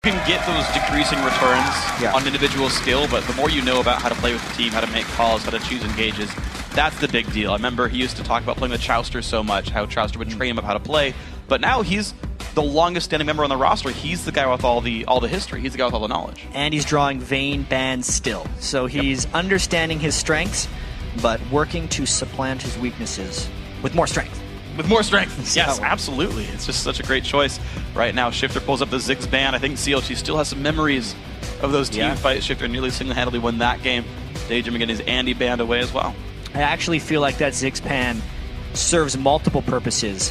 You can get those decreasing returns on individual skill, but the more you know about how to play with the team, how to make calls, how to choose engages, that's the big deal. I remember he used to talk about playing with Chowster so much, how Chowster would train him up how to play, but now he's the longest standing member on the roster. He's the guy with all the history. He's the guy with all the knowledge. And he's drawing Vayne bans still. So he's understanding his strengths, but working to supplant his weaknesses with more strength. With more strength. Yes, absolutely. It's just such a great choice right now. Shifter pulls up the Ziggs ban. I think CLG still has some memories of those team fights. Shifter nearly single-handedly won that game. Daydream getting his Andy banned away as well. I actually feel like that Ziggs ban serves multiple purposes.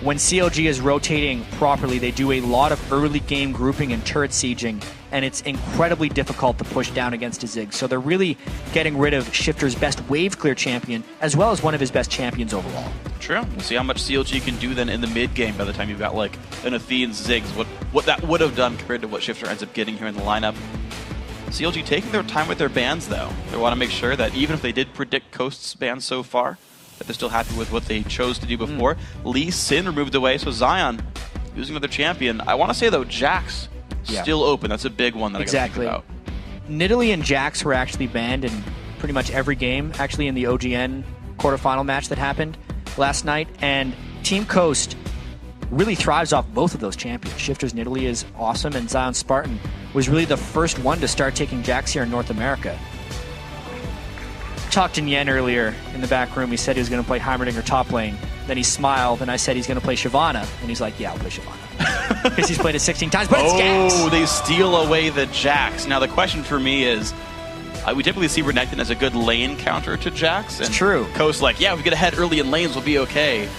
When CLG is rotating properly, they do a lot of early game grouping and turret sieging, and it's incredibly difficult to push down against a Ziggs. So they're really getting rid of Shifter's best wave clear champion, as well as one of his best champions overall. True. We'll see how much CLG can do then in the mid game by the time you've got like an Athene Ziggs, what that would have done compared to what Shifter ends up getting here in the lineup. CLG taking their time with their bans though. They want to make sure that even if they did predict Coast's ban so far, that they're still happy with what they chose to do before. Lee Sin removed away, so Zion using another champion. I want to say though, Jax still open. That's a big one that I got to think about. Nidalee and Jax were actually banned in pretty much every game, actually in the OGN quarterfinal match that happened last night, and Team Coast really thrives off both of those champions. Shifter's Nidalee is awesome, and Zion Spartan was really the first one to start taking Jax here in North America. Talked to Nyen earlier in the back room. He said he was going to play Heimerdinger top lane. Then he smiled, and I said he's going to play Shyvana. And he's like, yeah, I'll play Shyvana. Because he's played it 16 times, but it's Jax! Oh, they steal away the Jax. Now, the question for me is, we typically see Renekton as a good lane counter to Jax. It's true. Coast like, yeah, if we get ahead early in lanes, we'll be okay.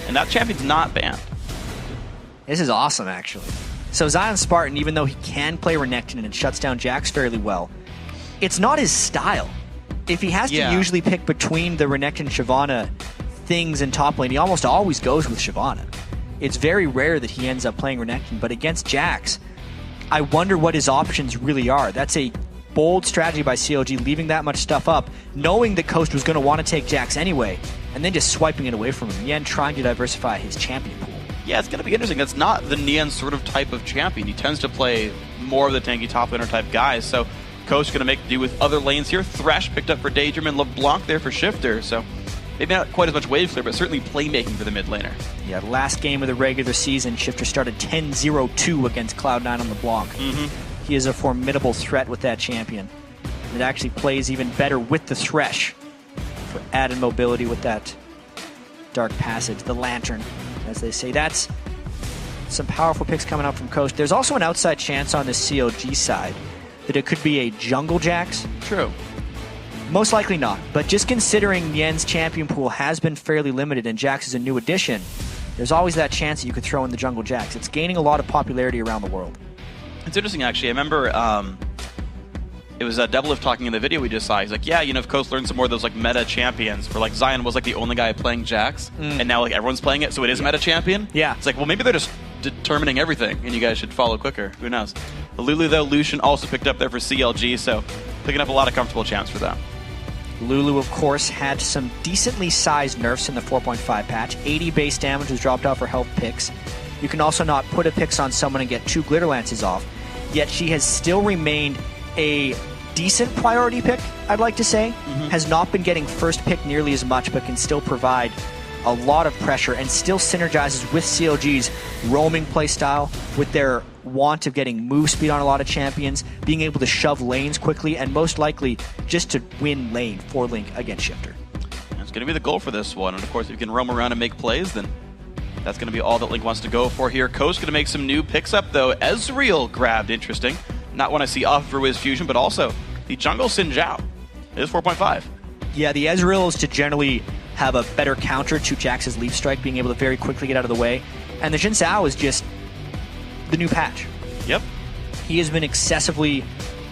And that champion's not banned. This is awesome, actually. So Zion Spartan, even though he can play Renekton and it shuts down Jax fairly well, it's not his style. If he has to usually pick between the Renekton Shyvana things in top lane, he almost always goes with Shyvana. It's very rare that he ends up playing Renekton, but against Jax, I wonder what his options really are. That's a bold strategy by CLG, leaving that much stuff up, knowing that Coast was going to want to take Jax anyway, and then just swiping it away from him. Yen trying to diversify his champion pool. Yeah, it's going to be interesting. That's not the Nien sort of type of champion. He tends to play more of the tanky top laner type guys, so Coast going to make do with other lanes here. Thresh picked up for Daydream and LeBlanc there for Shifter, so maybe not quite as much wave clear, but certainly playmaking for the mid laner. Yeah, last game of the regular season, Shifter started 10-0-2 against Cloud9 on LeBlanc. He is a formidable threat with that champion. It actually plays even better with the Thresh for added mobility with that Dark Passage, the Lantern, as they say. That's some powerful picks coming up from Coast. There's also an outside chance on the CLG side that it could be a jungle Jax. True. Most likely not, but just considering Yen's champion pool has been fairly limited and Jax is a new addition, there's always that chance that you could throw in the jungle Jax. It's gaining a lot of popularity around the world. It's interesting, actually. I remember it was Devilif talking in the video we just saw. He's like, yeah, you know, if Coast learned some more of those like meta champions, where like Zion was like the only guy playing Jax, and now like everyone's playing it, so it is a meta champion. Yeah. It's like, well, maybe they're just determining everything, and you guys should follow quicker. Who knows? Lulu, though, Lucian also picked up there for CLG, so picking up a lot of comfortable champs for them. Lulu, of course, had some decently sized nerfs in the 4.5 patch. 80 base damage was dropped off her health picks. You can also not put a pix on someone and get 2 glitter lances off. Yet she has still remained a decent priority pick, I'd like to say. Has not been getting first pick nearly as much, but can still provide a lot of pressure and still synergizes with CLG's roaming playstyle, with their want of getting move speed on a lot of champions, being able to shove lanes quickly, and most likely just to win lane for Link against Shifter. That's going to be the goal for this one, and of course if you can roam around and make plays, then that's going to be all that Link wants to go for here. Coast going to make some new picks up though. Ezreal grabbed, interesting. Not one I see off for Wiz Fusion, but also the jungle Xin Zhao. It is 4.5. Yeah, the Ezreal is to generally have a better counter to Jax's Leaf Strike, being able to very quickly get out of the way. And the Xin Zhao is just the new patch. Yep. He has been excessively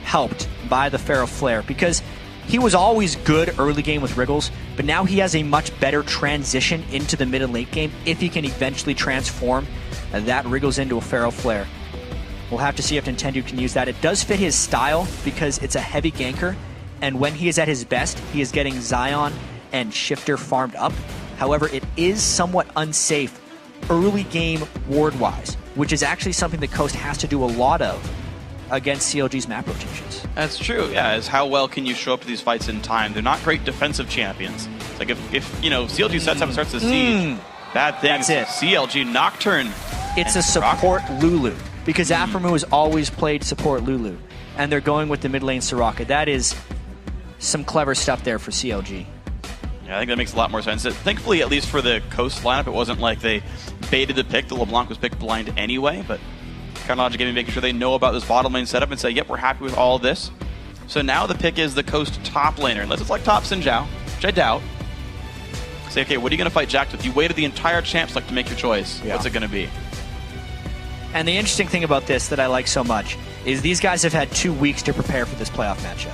helped by the Pharaoh Flare, because he was always good early game with Wriggles, but now he has a much better transition into the mid and late game if he can eventually transform that Wriggles into a Pharaoh Flare. We'll have to see if Nintendo can use that. It does fit his style because it's a heavy ganker, and when he is at his best, he is getting Zion and Shifter farmed up. However, it is somewhat unsafe early game ward-wise. which is actually something that Coast has to do a lot of against CLG's map rotations. That's true, yeah, is how well can you show up to these fights in time. They're not great defensive champions. It's like if you know, CLG sets up and starts the siege, bad things. That's it. CLG Nocturne. It's a support Lulu, because Aphromoo has always played support Lulu, and they're going with the mid lane Soraka. That is some clever stuff there for CLG. Yeah, I think that makes a lot more sense. Thankfully, at least for the Coast lineup, it wasn't like they baited the pick. The LeBlanc was picked blind anyway, but Counterlogic Gaming making sure they know about this bottom lane setup and say, yep, we're happy with all of this. So now the pick is the Coast top laner, unless it's like top Sinjao, which I doubt. Say, okay, what are you going to fight Jax with? You waited the entire champ select to make your choice. Yeah. What's it going to be? And the interesting thing about this that I like so much is these guys have had 2 weeks to prepare for this playoff matchup.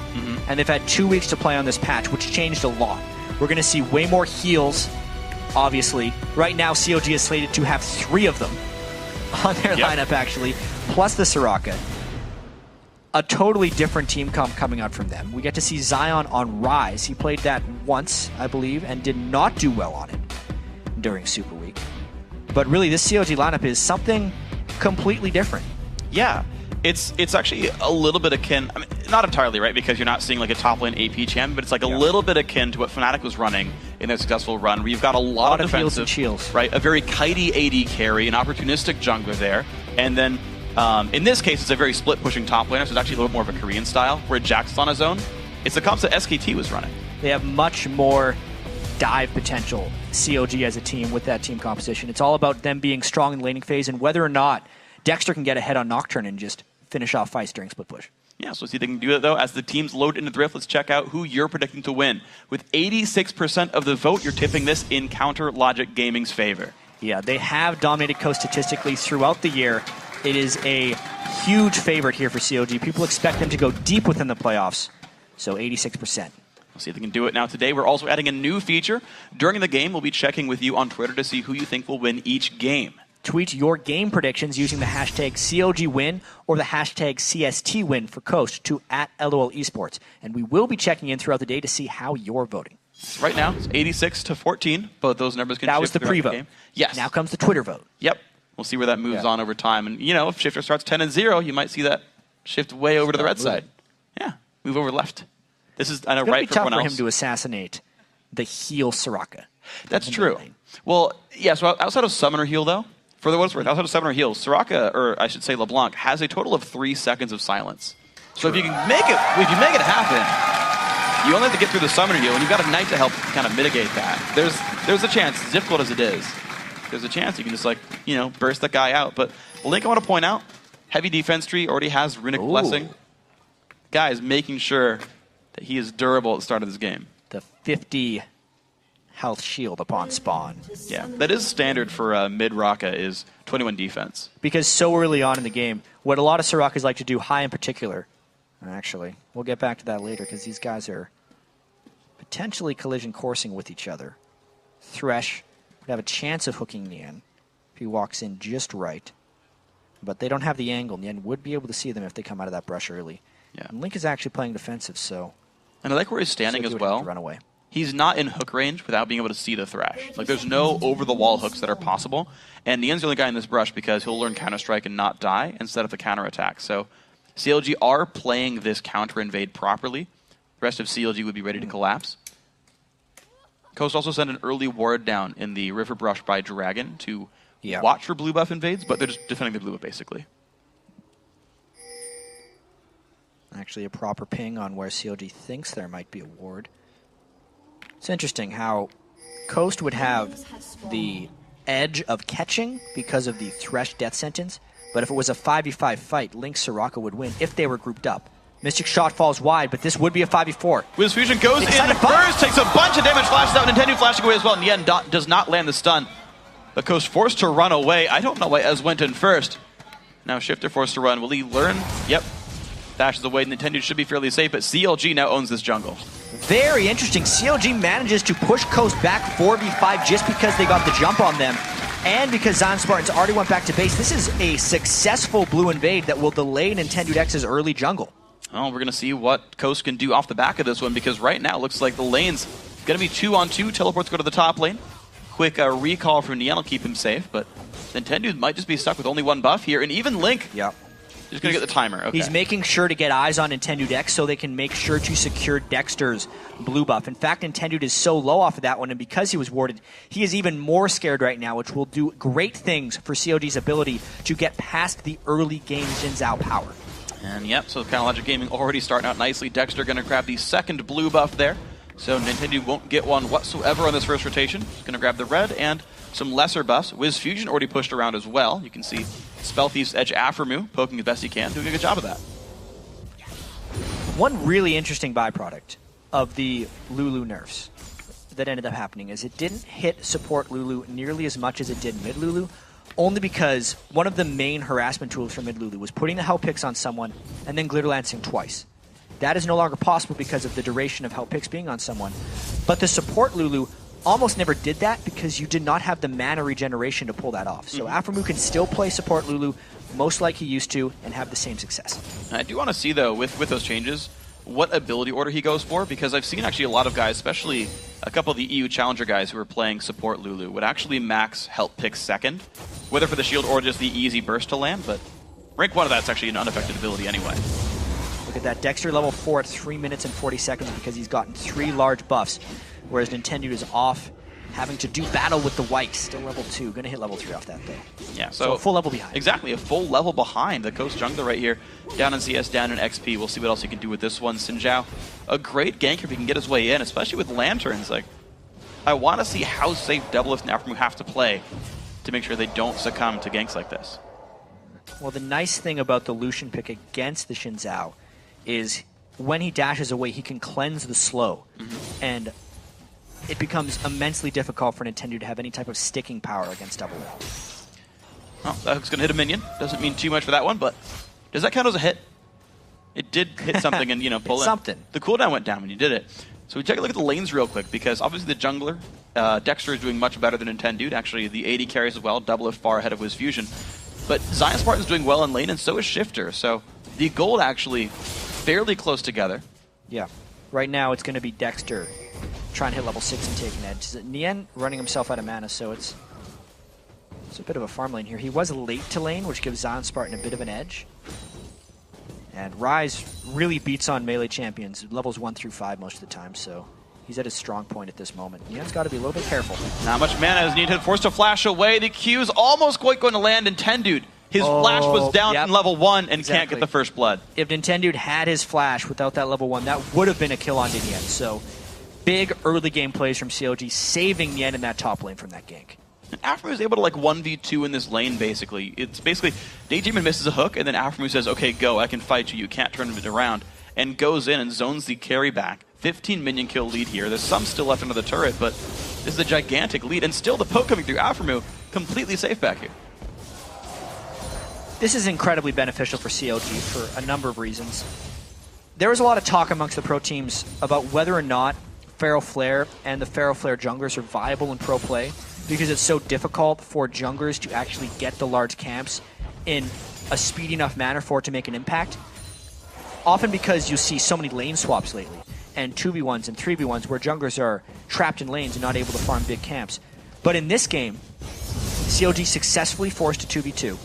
And they've had 2 weeks to play on this patch, which changed a lot. We're going to see way more heals, obviously. Right now, CLG is slated to have 3 of them on their lineup, actually, plus the Soraka. A totally different team comp coming out from them. We get to see Zion on Rise. He played that once, I believe, and did not do well on it during Super Week. But really, this CLG lineup is something completely different. Yeah. It's actually a little bit akin, I mean, not entirely, right, because you're not seeing like a top lane AP champion, but it's like a little bit akin to what Fnatic was running in their successful run, where you've got a lot of defensive, shields, right, a very kitey AD carry, an opportunistic jungler there, and then in this case, it's a very split pushing top laner, so it's actually a little bit more of a Korean style, where Jax is on his own. It's the comps that SKT was running. They have much more dive potential, CLG as a team, with that team composition. It's all about them being strong in the laning phase and whether or not Dexter can get ahead on Nocturne and just finish off fights during split push. Yeah, so see if they can do it, though. As the teams load into the Rift, let's check out who you're predicting to win. With 86% of the vote, you're tipping this in Counterlogic Gaming's favor. Yeah, they have dominated Coast statistically throughout the year. It is a huge favorite here for CLG. People expect them to go deep within the playoffs, so 86%. We'll see if they can do it now today. We're also adding a new feature. During the game, we'll be checking with you on Twitter to see who you think will win each game. Tweet your game predictions using the hashtag CLGWin or the hashtag CSTWin for Coast to @LOL Esports. And we will be checking in throughout the day to see how you're voting. Right now, it's 86-14. Both those numbers can shift. That was the pre-vote. Yes. Now comes the Twitter vote. Yep. We'll see where that moves on over time. And, you know, if Shifter starts 10-0, you might see that shift way over to the red side. Yeah. Move over left. This is, I know, right for everyone else. It's tough for him to assassinate the heal Soraka. That's true. Well, yeah, so outside of Summoner Heal, though, for what it's worth, outside of Summoner Heal, Soraka, or I should say LeBlanc, has a total of 3 seconds of silence. So if you can make it, happen, you only have to get through the Summoner Heal, and you've got a Knight to help kind of mitigate that. There's a chance, as difficult as it is, there's a chance you can just, like, you know, burst that guy out. But Link, I want to point out, heavy defense tree, already has Runic Blessing. Guy is making sure that he is durable at the start of this game. The 50 health shield upon spawn. Yeah, that is standard for mid-Raka, is 21 defense. Because so early on in the game, what a lot of Sorakas like to do, high in particular, actually, we'll get back to that later because these guys are potentially collision coursing with each other. Thresh would have a chance of hooking Nian if he walks in just right. But they don't have the angle. Nian would be able to see them if they come out of that brush early. Yeah. And Link is actually playing defensive, so... And I like where he's standing as well. Run away. He's not in hook range without being able to see the Thresh. Like, there's no over-the-wall hooks that are possible. And Nian's the only guy in this brush because he'll learn Counter-Strike and not die instead of the counter-attack. So CLG are playing this counter-invade properly. The rest of CLG would be ready to collapse. Coast also sent an early ward down in the river brush by Dragon to watch for blue buff invades, but they're just defending the blue buff, basically. Actually, a proper ping on where CLG thinks there might be a ward. It's interesting how Coast would have the edge of catching because of the Thresh death sentence, but if it was a 5v5 fight, Link Soraka would win if they were grouped up. Mystic Shot falls wide, but this would be a 5v4. Wiz Fusion goes in first, takes a bunch of damage, flashes out, Nintendo flashing away as well, and Yen does not land the stun. The Coast forced to run away. I don't know why Ez went in first. Now Shifter forced to run. Will he learn? Yep. Dashes away. Nintendo should be fairly safe, but CLG now owns this jungle. Very interesting. CLG manages to push Coast back 4v5 just because they got the jump on them. And because Zion Spartans already went back to base. This is a successful blue invade that will delay Nintendo X's early jungle. Oh, we're going to see what Coast can do off the back of this one, because right now it looks like the lane's going to be 2-on-2. Teleports go to the top lane. quick recall from Nian will keep him safe, but Nintendo might just be stuck with only one buff here, and even Link. Yep. Just going to get the timer. Okay. He's making sure to get eyes on Nintendo Dex so they can make sure to secure Dexter's blue buff. In fact, Nintendo is so low off of that one, and because he was warded, he is even more scared right now, which will do great things for CLG's ability to get past the early game Xin Zhao power. And yep, so kind of Logic Gaming already starting out nicely. Dexter going to grab the second blue buff there. So Nintendo won't get one whatsoever on this first rotation. He's going to grab the red and some lesser buffs. Wiz Fusion already pushed around as well. You can see Spell Thief's Edge Aframu poking as best he can, doing a good job of that. One really interesting byproduct of the Lulu nerfs that ended up happening is it didn't hit support Lulu nearly as much as it did mid Lulu, only because one of the main harassment tools for mid Lulu was putting the Hell Picks on someone and then glitter lancing twice. That is no longer possible because of the duration of Hell Picks being on someone. But the support Lulu almost never did that because you did not have the mana regeneration to pull that off. So Aframu can still play support Lulu most like he used to and have the same success. I do want to see, though, with those changes, what ability order he goes for, because I've seen actually a lot of guys, especially a couple of the EU Challenger guys who are playing support Lulu, would actually max Help Pick second, whether for the shield or just the easy burst to land, but rank 1 of that's actually an unaffected ability anyway. Look at that, Dexter level 4 at 3 minutes and 40 seconds because he's gotten 3 large buffs, whereas Nintendo is off having to do battle with the white. Still level 2, going to hit level 3 off that though. Yeah, so a full level behind. Exactly, a full level behind. The Ghost Jungler right here, down in CS, down in XP. We'll see what else he can do with this one. Xin Zhao, a great ganker if he can get his way in, especially with Lanterns. Like, I want to see how safe Doublelift and Aframu have to play to make sure they don't succumb to ganks like this. Well, the nice thing about the Lucian pick against the Xin Zhao is when he dashes away, he can cleanse the slow. And it becomes immensely difficult for Nintendo to have any type of sticking power against Doublelift. Oh, that hook's going to hit a minion. Doesn't mean too much for that one, but does that count as a hit? It did hit something and, pull in. Something. The cooldown went down when you did it. So we take a look at the lanes real quick, because obviously the jungler, Dexter, is doing much better than Nintendo. Actually, the AD carries as well. Doublelift far ahead of Wiz Fusion. But Zion Spartan's doing well in lane, and so is Shifter. So the gold actually fairly close together. Yeah. Right now it's going to be Dexter trying to hit level 6 and take an edge. Nian running himself out of mana, so it's a bit of a farm lane here. He was late to lane, which gives Zion Spartan a bit of an edge. And Ryze really beats on melee champions, levels 1 through 5 most of the time, so he's at his strong point at this moment. Nian's got to be a little bit careful. Not much mana as needed, forced to flash away. The Q's almost quite going to land, and Tendude, his flash was down in level 1 and can't get the first blood. If Nintendo had his flash without that level 1, that would have been a kill on Nian. So big early game plays from CLG, saving Nian in that top lane from that gank. And Aframu is able to 1v2 in this lane, basically. It's basically, Daydreamin misses a hook, and then Aframu says, okay, go, I can fight you, you can't turn it around, and goes in and zones the carry back. 15 minion kill lead here. There's some still left under the turret, but this is a gigantic lead, and still the poke coming through Aframu, completely safe back here. This is incredibly beneficial for CLG for a number of reasons. There was a lot of talk amongst the pro teams about whether or not Feral Flare and the Feral Flare junglers are viable in pro play, because it's so difficult for junglers to actually get the large camps in a speedy enough manner for it to make an impact. Often because you see so many lane swaps lately, and 2v1s and 3v1s where junglers are trapped in lanes and not able to farm big camps. But in this game, CLG successfully forced a 2v2.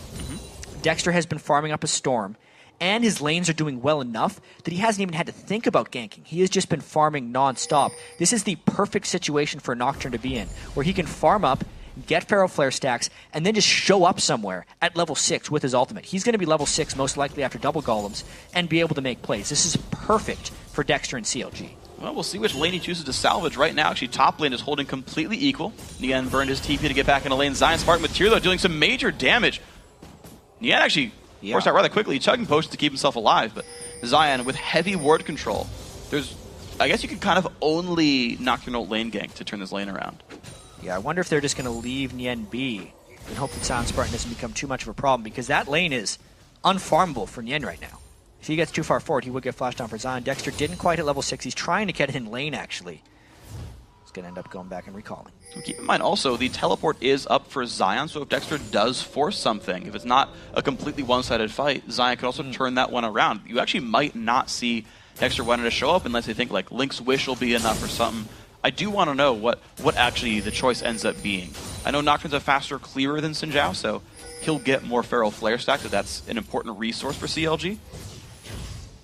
Dexter has been farming up a Storm, and his lanes are doing well enough that he hasn't even had to think about ganking. He has just been farming non-stop. This is the perfect situation for a Nocturne to be in, where he can farm up, get Feral Flare stacks, and then just show up somewhere at level 6 with his ultimate. He's going to be level 6 most likely after double golems and be able to make plays. This is perfect for Dexter and CLG. Well, we'll see which lane he chooses to salvage. Right now, actually, top lane is holding completely equal. Nian burned his TP to get back into lane. Zion Spartan with Tear, though, doing some major damage. Nian actually forced out rather quickly, chugging potions to keep himself alive, but Zion with heavy ward control. I guess you could kind of only Nocturnal lane gank to turn this lane around. Yeah, I wonder if they're just going to leave Nian be and hope that Zion Spartan doesn't become too much of a problem, because that lane is unfarmable for Nian right now. If he gets too far forward, he would get flashed down for Zion. Dexter didn't quite hit level 6. He's trying to get it in lane, actually. He's going to end up going back and recalling. So keep in mind also, the teleport is up for Zion, so if Dexter does force something, if it's not a completely one-sided fight, Zion could also turn that one around. You actually might not see Dexter wanting to show up unless they think Link's Wish will be enough or something. I do want to know what actually the choice ends up being. I know Nocturne's a faster clearer than Xin Zhao, so he'll get more Feral Flare stack, so that's an important resource for CLG.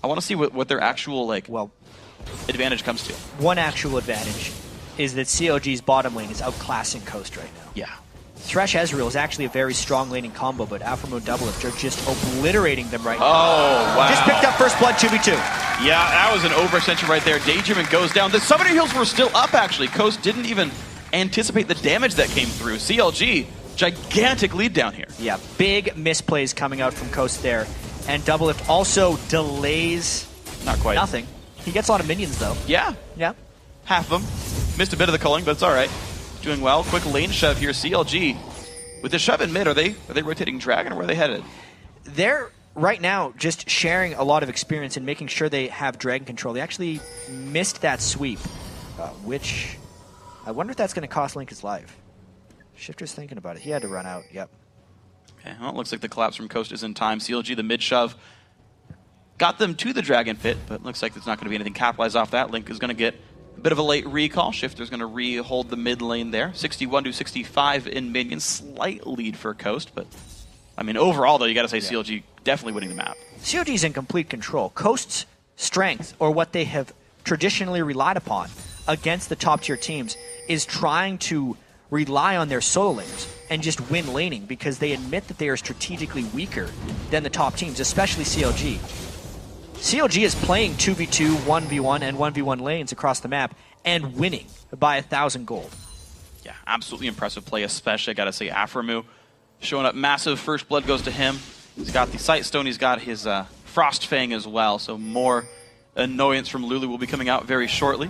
I want to see what their actual advantage comes to. One actual advantage is that CLG's bottom lane is outclassing Coast right now. Yeah. Thresh Ezreal is actually a very strong laning combo, but Afromo Double Lift are just obliterating them right now. Oh, wow. Just picked up first blood 2v2. Yeah, that was an overextension right there. Daydreaming goes down. The Summoner heals were still up, actually. Coast didn't even anticipate the damage that came through. CLG, gigantic lead down here. Yeah, big misplays coming out from Coast there. And Double Lift also delays Not quite. nothing. He gets a lot of minions, though. Yeah. Yeah. Half of them. Missed a bit of the culling, but it's all right. Doing well. Quick lane shove here. CLG. With the shove in mid, are they rotating Dragon, or where are they headed? They're, right now, just sharing a lot of experience and making sure they have Dragon control. They actually missed that sweep, which I wonder if that's going to cost Link his life. Shifter's thinking about it. He had to run out. Yep. Okay, well, it looks like the collapse from Coast is in time. CLG, the mid shove, got them to the Dragon Pit, but looks like there's not going to be anything capitalized off that. Link is going to get a bit of a late recall. Shifter's going to re-hold the mid lane there. 61 to 65 in minions. Slight lead for Coast, but I mean, overall, though, you got to say CLG definitely winning the map. CLG's in complete control. Coast's strength, or what they have traditionally relied upon against the top-tier teams, is trying to rely on their solo laners and just win laning, because they admit that they are strategically weaker than the top teams, especially CLG. CLG is playing 2v2, 1v1, and 1v1 lanes across the map and winning by 1,000 gold. Yeah, absolutely impressive play, especially, I gotta say, Afromu showing up massive. First blood goes to him. He's got the Sight Stone, he's got his Frost Fang as well, so more annoyance from Lulu will be coming out very shortly.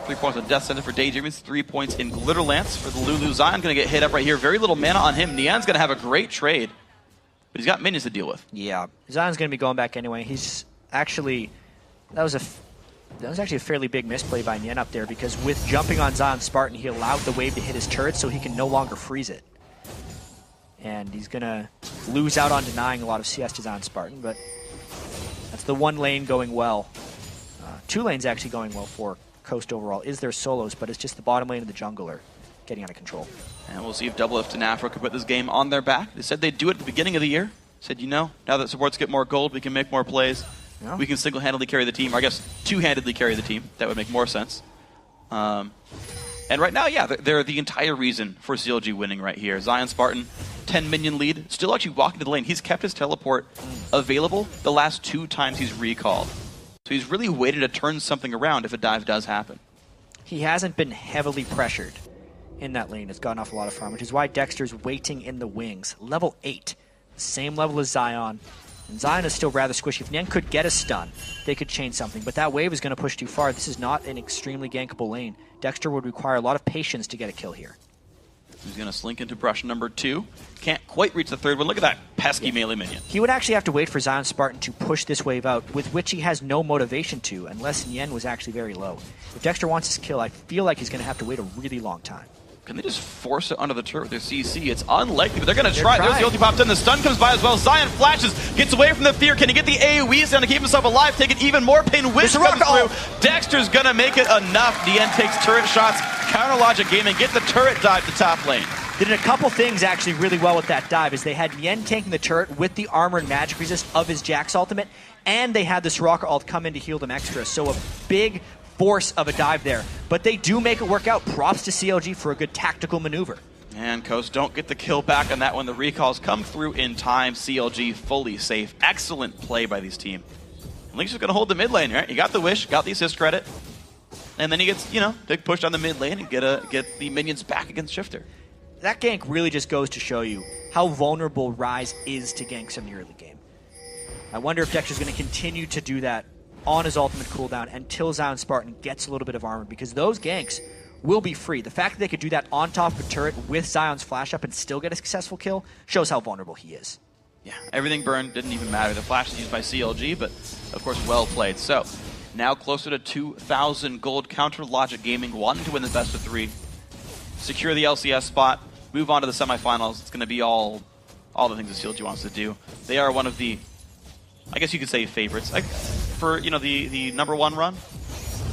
3 points of Death Sentence for Daydreaming, 3 points in Glitter Lance for the Lulu. Zion gonna get hit up right here. Very little mana on him. Nian's gonna have a great trade, but he's got minions to deal with. Yeah, Zion's gonna be going back anyway. He's actually, that was actually a fairly big misplay by Nian up there, because with jumping on Zion Spartan, he allowed the wave to hit his turret so he can no longer freeze it. And he's gonna lose out on denying a lot of CS to Zion Spartan, but that's the one lane going well. 2 lanes actually going well for Coast overall is their solos, but it's just the bottom lane of the jungler getting out of control. And we'll see if Double Lift and Afro can put this game on their back. They said they'd do it at the beginning of the year. Said, you know, now that supports get more gold, we can make more plays. Yeah. We can single-handedly carry the team, or I guess two-handedly carry the team. That would make more sense. And right now, yeah, they're the entire reason for CLG winning right here. Zion Spartan, 10 minion lead, still actually walking to the lane. He's kept his teleport available the last 2 times he's recalled. So he's really waited to turn something around if a dive does happen. He hasn't been heavily pressured in that lane. It's gotten off a lot of farm, which is why Dexter's waiting in the wings. Level 8, same level as Zion. And Zion is still rather squishy. If Nian could get a stun, they could chain something. But that wave is going to push too far. This is not an extremely gankable lane. Dexter would require a lot of patience to get a kill here. He's going to slink into brush number 2. Can't quite reach the third one. Look at that pesky melee minion. He would actually have to wait for Zion Spartan to push this wave out, with which he has no motivation to, unless Nian was actually very low. If Dexter wants his kill, I feel like he's going to have to wait a really long time. Can they just force it under the turret with their CC? It's unlikely, but they're going to try. There's the ulti popped in. The stun comes by as well. Zion flashes, gets away from the fear. Can he get the AoE? He's going to keep himself alive, taking even more pain. Wish comes through. Dexter's going to make it enough. Nian takes turret shots. Counter logic gaming. Get the turret dive to top lane. They did a couple things actually really well with that dive, is they had Nian tanking the turret with the armor and magic resist of his Jax ultimate, and they had the Soraka ult come in to heal them extra. So a big force of a dive there. But they do make it work out. Props to CLG for a good tactical maneuver. And Coast don't get the kill back on that one. The recalls come through in time. CLG fully safe. Excellent play by these team. Link's just going to hold the mid lane, right? He got the wish, got the assist credit, and then he gets, you know, big push on the mid lane and get the minions back against Shifter. That gank really just goes to show you how vulnerable Ryze is to ganks in the early game. I wonder if Dexter's going to continue to do that on his ultimate cooldown until Zion Spartan gets a little bit of armor, because those ganks will be free. The fact that they could do that on top of a turret with Zion's flash up and still get a successful kill shows how vulnerable he is. Yeah, everything burned, didn't even matter. The flash is used by CLG, but of course well played. So, now closer to 2,000 gold. Counter Logic Gaming wanting to win the best of 3. Secure the LCS spot. Move on to the semifinals. It's going to be all the things that CLG wants to do. They are one of the, I guess you could say, favorites. Like, for, you know, the #1 run.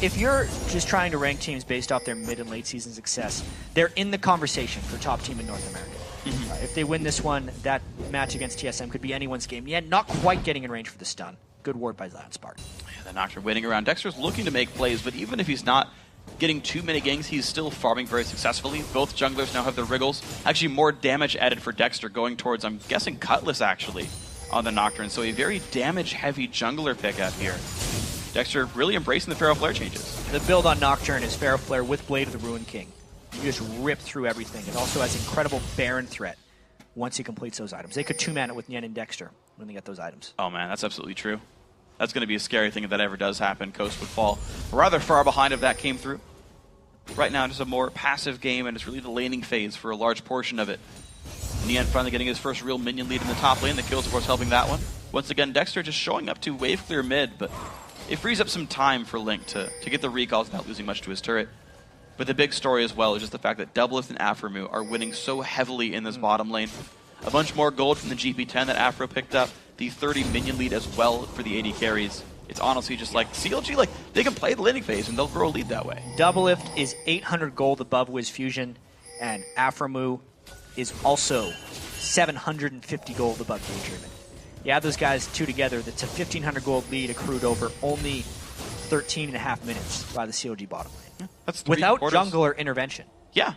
if you're just trying to rank teams based off their mid and late season success, they're in the conversation for top team in North America. If they win this one, that match against TSM could be anyone's game. Yet not quite getting in range for the stun. Good word by Zion Spartan. Yeah, the Nocturne waiting around. Dexter's looking to make plays, but even if he's not getting too many ganks, he's still farming very successfully. Both junglers now have their wriggles. Actually, more damage added for Dexter going towards, I'm guessing, Cutlass, actually, on the Nocturne. So a very damage-heavy jungler pickup here. Dexter really embracing the Pharaoh Flare changes. The build on Nocturne is Pharaoh Flare with Blade of the Ruined King. You just rip through everything. It also has incredible Baron threat once he completes those items. They could two-man it with Nien and Dexter when they get those items. Oh man, that's absolutely true. That's going to be a scary thing if that ever does happen. Coast would fall rather far behind if that came through. Right now, just a more passive game, and it's really the laning phase for a large portion of it. Nien finally getting his first real minion lead in the top lane. The kills, of course, helping that one. Once again, Dexter just showing up to wave clear mid, but it frees up some time for Link to get the recalls without losing much to his turret. But the big story as well is just the fact that Doublelift and Aphromoo are winning so heavily in this bottom lane. A bunch more gold from the GP10 that Afro picked up. The 30 minion lead as well for the 80 carries. It's honestly just like CLG, like they can play the laning phase and they'll grow a lead that way. Doublelift is 800 gold above Wiz Fusion, and Aphromoo is also 750 gold above Daydreamin. You add those guys two together, that's a 1,500 gold lead accrued over only 13 and a half minutes by the CLG bottom lane. Yeah, that's without jungler intervention. Yeah.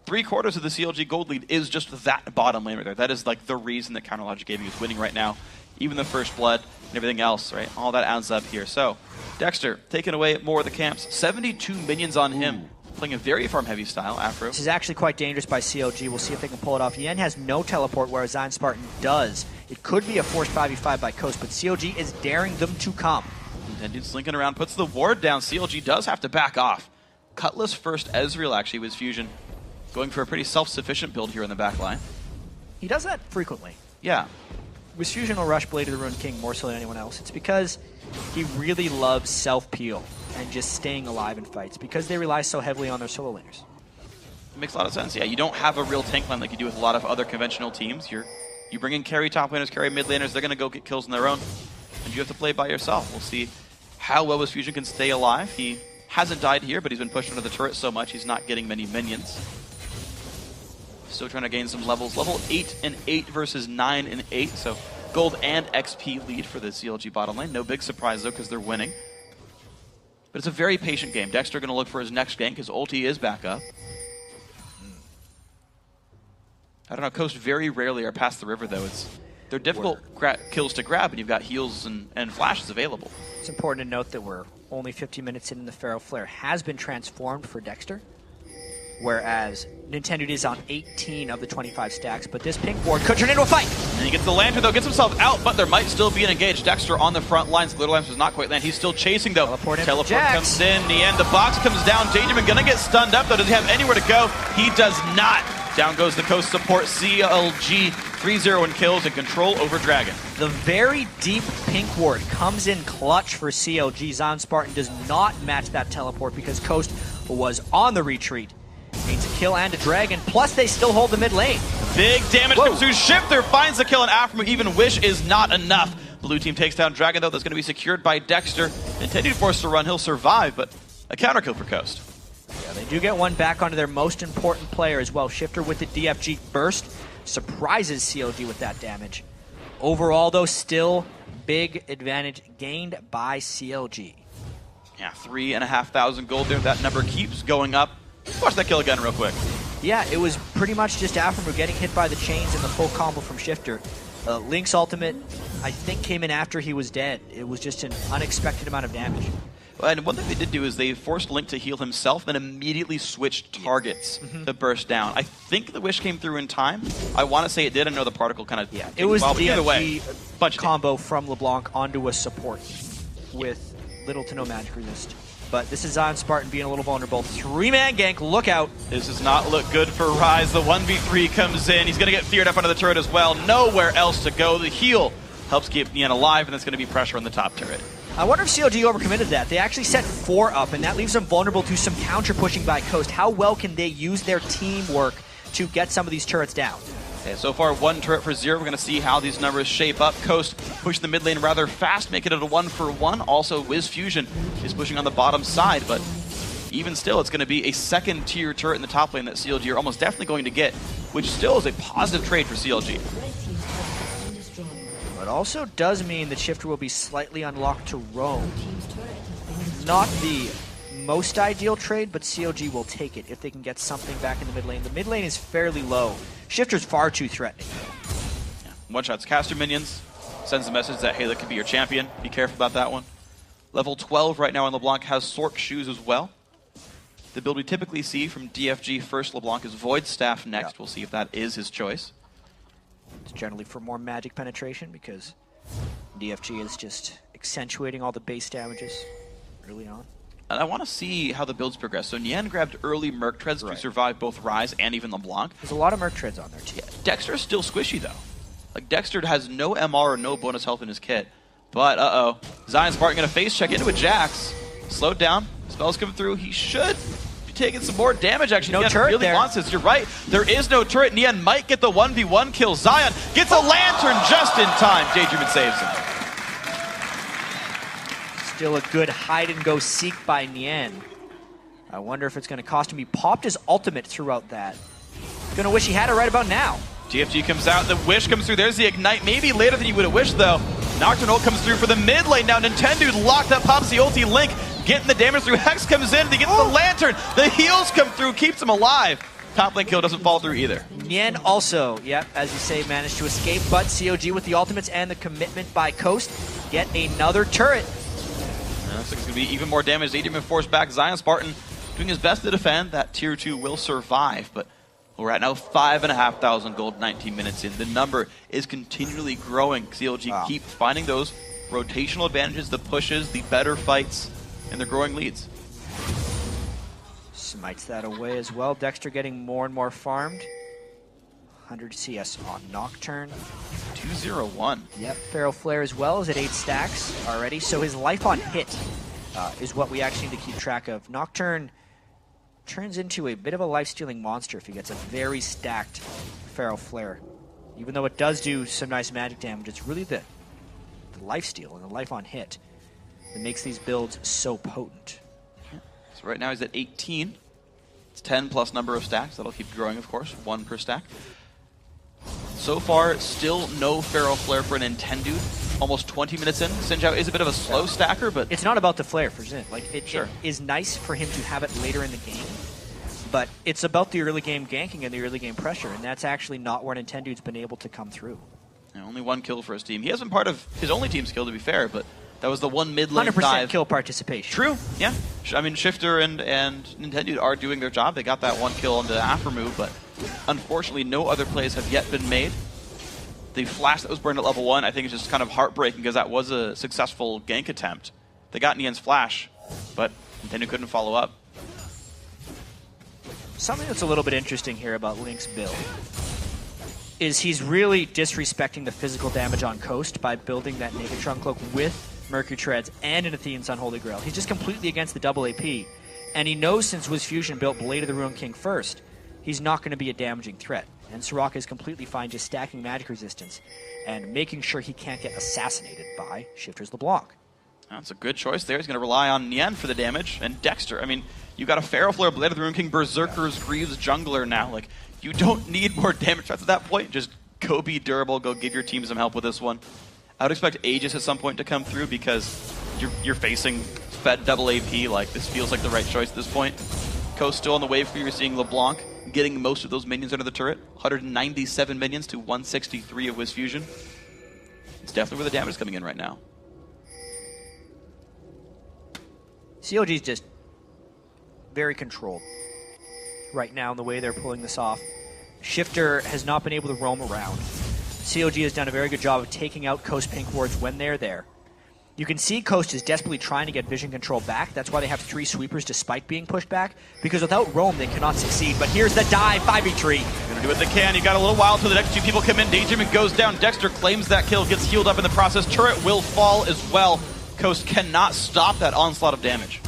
3/4 of the CLG gold lead is just that bottom lane right there. That is like the reason that Counterlogic Gaming is winning right now. Even the first blood and everything else, right? All that adds up here. So, Dexter taking away more of the camps. 72 minions on him. Playing a very farm-heavy style, Afro. This is actually quite dangerous by CLG. We'll see if they can pull it off. Yen has no teleport, whereas Zion Spartan does. It could be a forced 5v5 by Coast, but CLG is daring them to come. And dude slinking around, puts the ward down. CLG does have to back off. Cutlass first Ezreal, actually, with Fusion. Going for a pretty self-sufficient build here in the back line. He does that frequently. Yeah. With Fusion will rush Blade of the Ruined King more so than anyone else. It's because he really loves self-peel and just staying alive in fights because they rely so heavily on their solo laners. It makes a lot of sense. Yeah, you don't have a real tank line like you do with a lot of other conventional teams. You bring in carry top laners, carry mid laners, they're going to go get kills on their own. And you have to play by yourself. We'll see how well Wiz Fusion can stay alive. He hasn't died here, but he's been pushed under the turret so much he's not getting many minions. Still trying to gain some levels. Level 8 and 8 versus 9 and 8. So gold and XP lead for the CLG bottom lane. No big surprise though because they're winning. But it's a very patient game. Dexter going to look for his next gank. His ulti is back up. I don't know. Coast very rarely are past the river though. They're difficult kills to grab, and you've got heals and flashes available. It's important to note that we're only 50 minutes in and the Pharaoh Flare has been transformed for Dexter. Whereas Nintendo is on 18 of the 25 stacks, but this pink ward could turn into a fight. And he gets the lantern though, gets himself out, but there might still be an engaged. Dexter on the front lines. Glitter Lamps does not quite land. He's still chasing though. Teleport comes in. The end. The box comes down. Daydreamin gonna get stunned up though. Does he have anywhere to go? He does not. Down goes the Coast support. CLG 3-0 in kills and control over Dragon. The very deep pink ward comes in clutch for CLG. Zion Spartan does not match that teleport because Coast was on the retreat. Needs a kill and a dragon, plus they still hold the mid lane. Big damage comes through. Shifter finds the kill, and Aphromoo even wish is not enough. Blue team takes down Dragon, though. That's going to be secured by Dexter. Intended forced to run. He'll survive, but a counter kill for Coast. Yeah, they do get one back onto their most important player as well. Shifter with the DFG burst surprises CLG with that damage. Overall, though, still big advantage gained by CLG. Yeah, 3,500 gold there. That number keeps going up. Watch that kill again real quick. Yeah, it was pretty much just Aphromoo getting hit by the chains and the full combo from Shifter. Link's ultimate, I think, came in after he was dead. It was just an unexpected amount of damage. And one thing they did do is they forced Link to heal himself and immediately switched targets to burst down. I think the wish came through in time. I want to say it did. I know the particle kind of... Yeah, it was the either way, combo from LeBlanc onto a support with little to no magic resist. But this is Zion Spartan being a little vulnerable. 3-man gank, look out. This does not look good for Rise. The 1v3 comes in. He's going to get feared up under the turret as well. Nowhere else to go. The heal helps keep Nien alive, and that's going to be pressure on the top turret. I wonder if CLG overcommitted that. They actually set 4 up, and that leaves them vulnerable to some counter pushing by Coast. How well can they use their teamwork to get some of these turrets down? Okay, so far 1 turret for 0. We're going to see how these numbers shape up. Coast pushing the mid lane rather fast, making it a 1-for-1. Also, Wiz Fusion is pushing on the bottom side, but even still, it's going to be a second-tier turret in the top lane that CLG are almost definitely going to get, which still is a positive trade for CLG. But also does mean that Shifter will be slightly unlocked to roam. Not the most ideal trade, but CLG will take it if they can get something back in the mid lane. The mid lane is fairly low. Shifter's far too threatening. Yeah. One-shots caster minions, sends a message that, hey, that could be your champion. Be careful about that one. Level 12 right now on LeBlanc has Sork shoes as well. The build we typically see from DFG first LeBlanc is Void Staff next. We'll see if that is his choice. It's generally for more magic penetration because DFG is just accentuating all the base damages early on. And I want to see how the builds progress. So Nian grabbed early Merc Treads to survive both Ryze and even LeBlanc. There's a lot of Merc Treads on there too. Yeah, Dexter's still squishy though. Like Dexter has no MR or no bonus health in his kit. But Zion Spartan gonna face check into a Jax. Slowed down. Spells coming through. He should be taking some more damage actually. No Nian turret really there. wants this. You're right. There is no turret. Nian might get the 1v1 kill. Zion gets a lantern just in time. Daydreamin saves him. Still a good hide-and-go seek by Nian. I wonder if it's going to cost him. He popped his ultimate throughout that. Gonna wish he had it right about now. DFG comes out, the wish comes through, there's the ignite, maybe later than you would have wished though. Nocturne ult comes through for the mid lane now, Nintendo locked up, pops the ulti, Link getting the damage through, Hex comes in, he gets the lantern, the heals come through, keeps him alive. Top lane kill doesn't fall through either. Nian also, as you say, managed to escape, but CLG with the ultimates and the commitment by Coast get another turret. Looks like it's going to be even more damage. Daydreamin forced back. Zion Spartan doing his best to defend. That tier 2 will survive, but we're at now 5,500 gold, 19 minutes in. The number is continually growing. CLG keep finding those rotational advantages, the pushes, the better fights, and they're growing leads. Smites that away as well. Dexter getting more and more farmed. 100 CS on Nocturne. 201. Yep, Feral Flare as well is at 8 stacks already. So his life on hit is what we actually need to keep track of. Nocturne turns into a bit of a life-stealing monster if he gets a very stacked Feral Flare. Even though it does do some nice magic damage, it's really the life steal and the life on hit that makes these builds so potent. So right now he's at 18. It's 10 plus number of stacks. That'll keep growing, of course. 1 per stack. So far, still no Feral Flare for Nintendo. Almost 20 minutes in. Sinjao is a bit of a slow stacker, but it's not about the flare for Xin. Like it is nice for him to have it later in the game, but it's about the early game ganking and the early game pressure, and that's actually not where Nintendo's been able to come through. And only 1 kill for his team. He hasn't been part of his only team's kill, to be fair, but that was the one mid lane 100% dive. Kill participation. True, yeah. I mean, Shifter and Nintendo are doing their job. They got that 1 kill on the after move, but unfortunately, no other plays have yet been made. The flash that was burned at level 1, I think, is just kind of heartbreaking because that was a successful gank attempt. They got Nian's flash, but Nintendo couldn't follow up. Something that's a little bit interesting here about Link's build is he's really disrespecting the physical damage on Coast by building that Negatron Cloak with Mercury Treads and an Athene's Unholy Grail. He's just completely against the double AP, and he knows since Wiz Fusion built Blade of the Ruined King first, he's not going to be a damaging threat. And Soraka is completely fine just stacking magic resistance and making sure he can't get assassinated by Shifter's LeBlanc. That's a good choice there. He's going to rely on Nian for the damage. And Dexter, I mean, you've got a Feral Flare, Blade of the Ruined King, Berserkers, Greaves, Jungler now. Like, you don't need more damage threats at that point. Just go be durable, go give your team some help with this one. I would expect Aegis at some point to come through because you're facing Fed double AP. Like, this feels like the right choice at this point. Coast still on the wave for you. You're seeing LeBlanc getting most of those minions under the turret. 197 minions to 163 of Wiz Fusion. It's definitely where the damage is coming in right now. CLG's just very controlled right now in the way they're pulling this off. Shifter has not been able to roam around. CLG has done a very good job of taking out Coast Pink wards when they're there. You can see Coast is desperately trying to get vision control back. That's why they have 3 sweepers despite being pushed back, because without roam they cannot succeed. But here's the dive, 5v3. Gonna do what they can. You got a little while till the next 2 people come in. Daydreamin goes down. Dexter claims that kill, gets healed up in the process. Turret will fall as well. Coast cannot stop that onslaught of damage.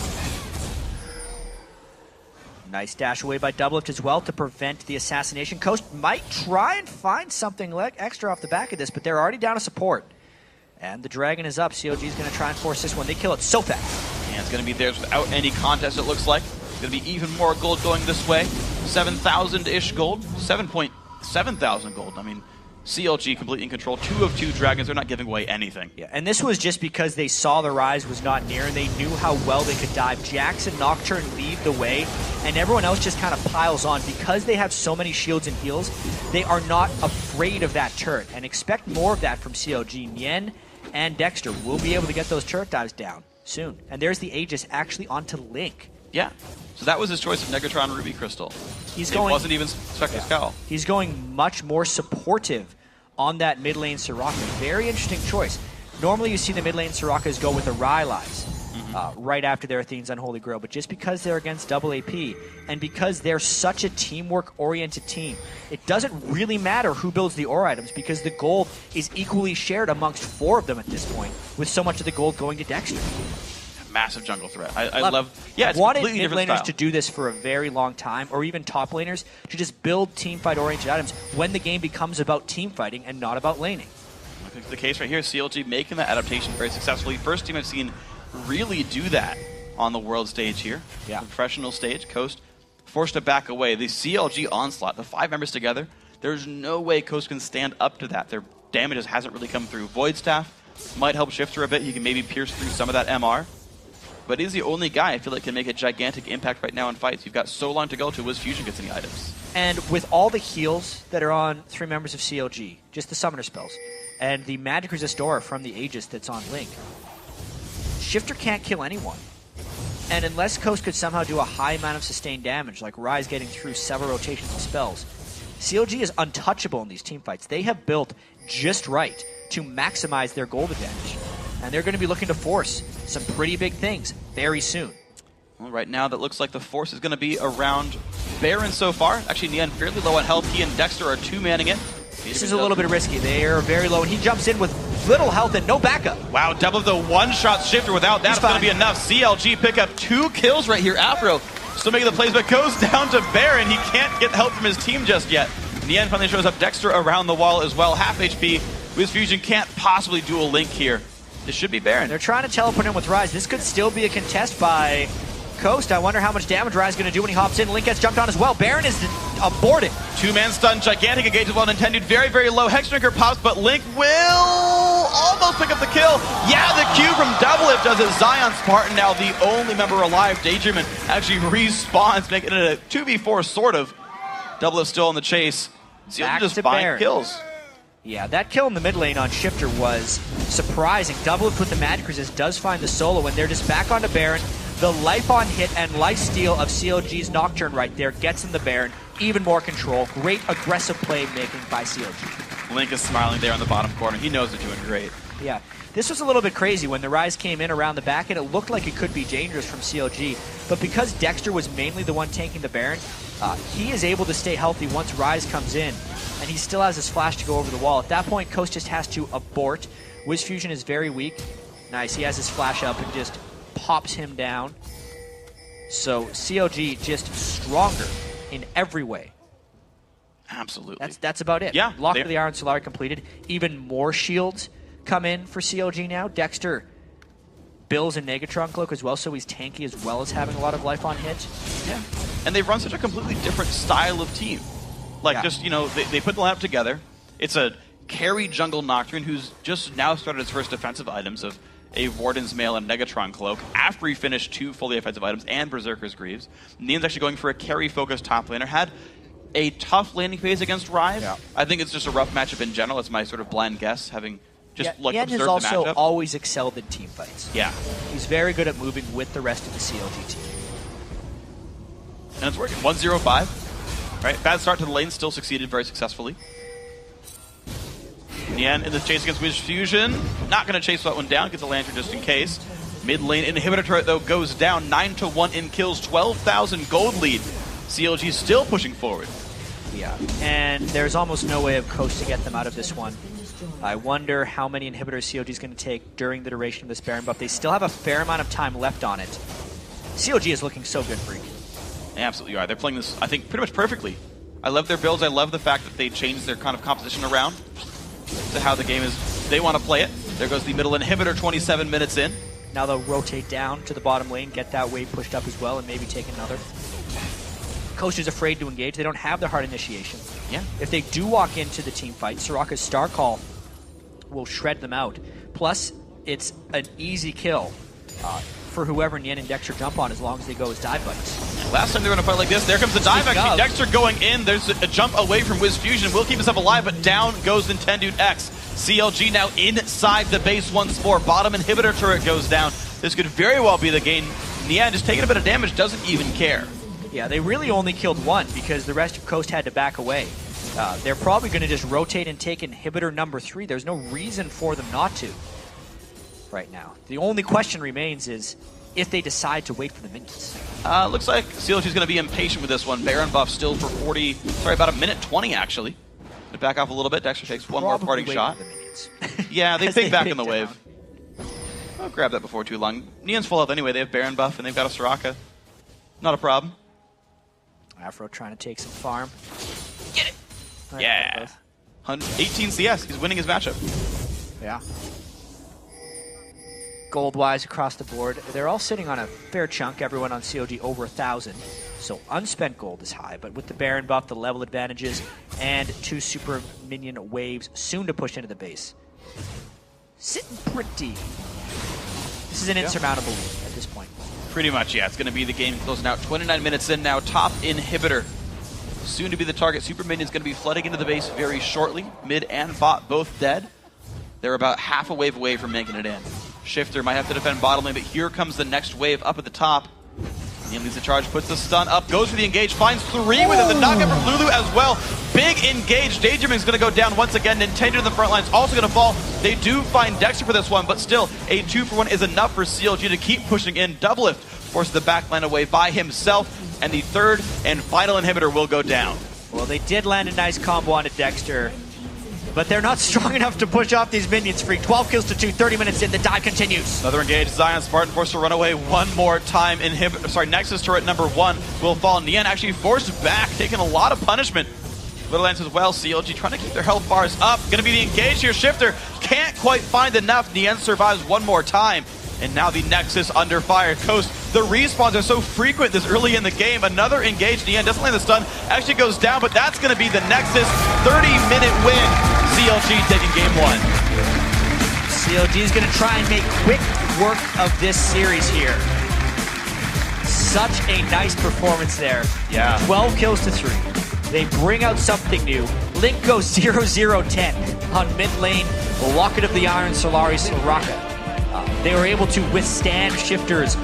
Nice dash away by Doublelift as well to prevent the assassination. Coast might try and find something extra off the back of this, but they're already down to support. And the Dragon is up. CLG is going to try and force this one. They kill it so fast. And it's going to be theirs without any contest, it looks like. It's going to be even more gold going this way. 7,000-ish gold. 7,000 gold. I mean, CLG completely in control. 2 of 2 Dragons. They're not giving away anything. Yeah, and this was just because they saw the Rise was not near, and they knew how well they could dive. Jax and Nocturne lead the way, and everyone else just kind of piles on. Because they have so many shields and heals, they are not afraid of that turret, and expect more of that from CLG. Nien and Dexter will be able to get those turret dives down soon. And there's the Aegis actually onto Link. Yeah. So that was his choice of Negatron Ruby Crystal. It wasn't even Spectre Scowl. He's going much more supportive on that mid lane Soraka. Very interesting choice. Normally you see the mid lane Sorakas go with the Rylai's right after their Athene's Unholy Grail, but just because they're against double AP and because they're such a teamwork-oriented team, it doesn't really matter who builds the ore items because the gold is equally shared amongst 4 of them at this point, with so much of the gold going to Dexter. Massive jungle threat. I love. Yeah, it's wanted completely mid different laners style. to do this for a very long time, or even top laners to just build team fight oriented items when the game becomes about team fighting and not about laning. I think the case right here, CLG making that adaptation very successfully. First team I've seen really do that on the world stage here. Yeah. The professional stage. Coast forced to back away. The CLG onslaught, the 5 members together, there's no way Coast can stand up to that. Their damage just hasn't really come through. Void Staff might help Shifter a bit. He can maybe pierce through some of that MR. But he's the only guy I feel like can make a gigantic impact right now in fights. You've got so long to go till Wiz Fusion gets any items. And with all the heals that are on 3 members of CLG, just the summoner spells, and the magic resist aura from the Aegis that's on Link, Shifter can't kill anyone. And unless Coast could somehow do a high amount of sustained damage, like Rise getting through several rotations of spells, CLG is untouchable in these teamfights. They have built just right to maximize their gold advantage. And they're going to be looking to force some pretty big things very soon. Well, right now, that looks like the force is going to be around Baron so far. Actually, Nien fairly low on health. He and Dexter are 2-manning it. This is a little bit risky. They are very low, and he jumps in with little health and no backup. Wow, double the one-shot Shifter. Without that, it's going to be enough. CLG pick up 2 kills right here. Afro still making the plays, but goes down to Baron. He can't get help from his team just yet. Nien finally shows up. Dexter around the wall as well. Half HP. Wiz Fusion can't possibly dual Link here. This should be Baron. They're trying to teleport in with Rise. This could still be a contest by Coast. I wonder how much damage Rise is going to do when he hops in. Link gets jumped on as well. Baron is aborted. 2-man stun, gigantic engagement well intended, very, very low. Hexdrinker pops, but Link will almost pick up the kill. Yeah, the Q from Doublelift does it. Zion Spartan now the only member alive. Daydreamin actually respawns, making it a 2v4 sort of. Doublelift still in the chase. Back just to buying Baron. kills. Yeah, that kill in the mid lane on Shifter was surprising. Doublelift with the magic resist does find the solo, and they're just back onto Baron. The life on hit and life steal of CLG's Nocturne right there gets in the Baron. Even more control. Great aggressive play making by CLG. Link is smiling there in the bottom corner. He knows they're doing great. Yeah. This was a little bit crazy when the Rise came in around the back, and it looked like it could be dangerous from CLG. But because Dexter was mainly the one tanking the Baron, he is able to stay healthy once Rise comes in. And he still has his flash to go over the wall. At that point, Coast just has to abort. Wiz Fusion is very weak. Nice, he has his flash up and just pops him down. So CLG just stronger in every way. Absolutely. That's about it. Yeah. Lock of the Iron Solari completed. Even more shields come in for CLG now. Dexter builds a Negatron cloak as well, so he's tanky as well as having a lot of life on hit. Yeah. And they run such a completely different style of team. Like, just, you know, they put the lineup together. It's a carry jungle Nocturne who's just now started his first defensive items of a Warden's Mail and Negatron Cloak after he finished 2 fully offensive items and Berserker's Greaves. Nien's actually going for a carry-focused top laner. Had a tough landing phase against Rise. Yeah. I think it's just a rough matchup in general. It's my sort of blind guess, having just like Yen observed has the matchup. also always excelled in team fights. Yeah. He's very good at moving with the rest of the CLG team. And it's working. 1-0-5. Right, bad start to the lane, still succeeded very successfully. Nien in the chase against Wiz Fusion. Not going to chase that one down, gets a Lantern just in case. Mid lane inhibitor turret, though, goes down. 9-1 in kills, 12,000 gold lead. CLG still pushing forward. Yeah, and there's almost no way of Coast to get them out of this one. I wonder how many inhibitors CLG is going to take during the duration of this Baron buff. They still have a fair amount of time left on it. CLG is looking so good, Freak. They absolutely are. They're playing this, I think, pretty much perfectly. I love their builds. I love the fact that they changed their kind of composition around to how the game is. They want to play it. There goes the middle inhibitor 27 minutes in. Now they'll rotate down to the bottom lane, get that wave pushed up as well, and maybe take another. Coast is afraid to engage. They don't have the hard initiation. Yeah. If they do walk into the team fight, Soraka's Star Call will shred them out. Plus, it's an easy kill for whoever Nien and Dexter jump on as long as they go as dive buddies. Last time they were in a fight like this, there comes the dive action. Dexter going in. There's a jump away from Wiz Fusion. Will keep himself alive, but down goes Nintendo X. CLG now inside the base once more. Bottom inhibitor turret goes down. This could very well be the game. Nien just taking a bit of damage, doesn't even care. Yeah, they really only killed one because the rest of Coast had to back away. They're probably going to just rotate and take inhibitor number 3. There's no reason for them not to right now. The only question remains is if they decide to wait for the minions. Looks like CLG is going to be impatient with this one. Baron buff still for about a minute 20 actually. To back off a little bit, Dexter takes one more parting shot. Yeah, they pick back in the wave. I'll grab that before too long. Nien's full health anyway. They have Baron buff and they've got a Soraka. Not a problem. Afro trying to take some farm. Get it! Right, yeah. 18 CS. He's winning his matchup. Yeah. Gold-wise across the board, they're all sitting on a fair chunk. Everyone on COG over 1,000. So unspent gold is high, but with the Baron buff, the level advantages, and 2 super minion waves soon to push into the base. Sitting pretty. This is an insurmountable lead at this point. Pretty much, yeah. It's going to be the game closing out. 29 minutes in now. Top inhibitor. Soon to be the target. Super Minion's going to be flooding into the base very shortly. Mid and bot both dead. They're about half a wave away from making it in. Shifter might have to defend bottom lane, but here comes the next wave up at the top. Nien leads the charge, puts the stun up, goes for the engage, finds 3 with it. The knockup from Lulu as well. Big engage. Daydreaming's going to go down once again. Nintendo in the front line is also going to fall. They do find Dexter for this one, but still, a 2-for-1 is enough for CLG to keep pushing in. Doublelift forces the backline away by himself, and the third and final inhibitor will go down. Well, they did land a nice combo onto Dexter, but they're not strong enough to push off these minions. Freak 12 kills to 2, 30 minutes in, the dive continues. Another engage. Zion Spartan forced to run away one more time. Nexus turret number 1 will fall. Nien actually forced back, taking a lot of punishment. Little Lance as well. CLG trying to keep their health bars up. Gonna be the engage here. Shifter can't quite find enough. Nien survives one more time. And now the Nexus under fire. Coast, the respawns are so frequent this early in the game. Another engage. Nien doesn't land the stun. Actually goes down, but that's gonna be the Nexus 30-minute win. CLG taking game 1. CLG is going to try and make quick work of this series here. Such a nice performance there. Yeah. 12 kills to 3. They bring out something new. Link goes 0-0-10 on mid lane. Locket of the Iron, Solari, Soraka. They were able to withstand Shifter's